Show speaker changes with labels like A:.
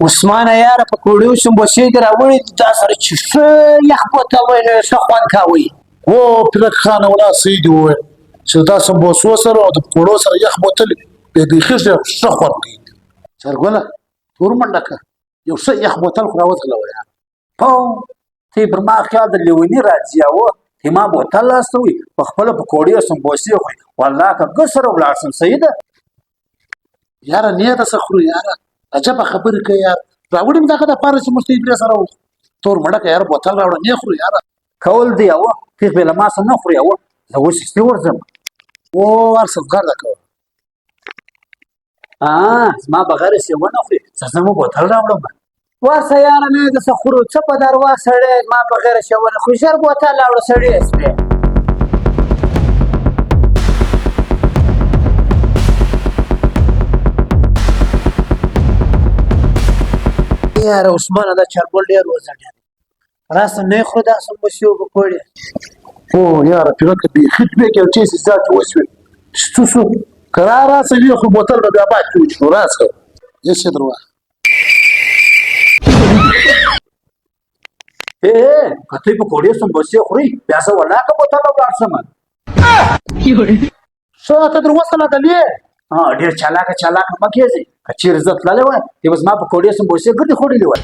A: عثمانه یاره په کوړیو سمبوسې دې راوړې دي دا سره چې ښه یخ بوتل ویل ښه خوند کوي
B: او پیرک خان ولا سید وویل چې دا سمبوسو سره او د پکوړو سره یخ بوتل بیخي ښه خوند کوي چرګوله تور منډه که یو ښه یخ بوتل خو راوتلوه یاره
A: پو ته پر ما خیال د لیوني راځي او ته ما بوتل لاستوي په خپله پکوړې او سمبوسې خوري والله که ګس سره ولاړ شم صحیح ده
B: یاره نیته څه خورو یاره عجبه خبرې کوي یار راوړې مې دغه دپاره چې موږ ته یې پرې سره تور مړه که یاره بوتل راوړه نه خورو یاره
A: کول دی او ته بې له ما څه نه خوري او زه اوس استې ورځم
B: او هر سفګر ده کوه
A: زما بغیر یې ونه خوري زه مو بوتل راوړم واسه یاره نه د څه خورو څه په دروا سړی زما بغیر یې ونه خوري ژر بوتل راوړه سړی سپی یاره عثمانه دا چرګل ډېر وځنډېد راسه نه خورو دا سمبوسې او پکوړې
B: او یاره پیرکه بیخي دوی کې چیسې زیاتې وشوې څه که راسه وي خو بوتل به بیا باید کې وچکړو راسه یسې دروا
A: که ته پکوړې سمبوسې خوري بیا زه ولاکه بوتل ته ولاړ شم
B: ښه ته در وصله دلې
A: ډېر چالاکه مه کېږي که چېرې زه تللی وای ته به زما پکوړې سمبوسې ګردې خوړلې وای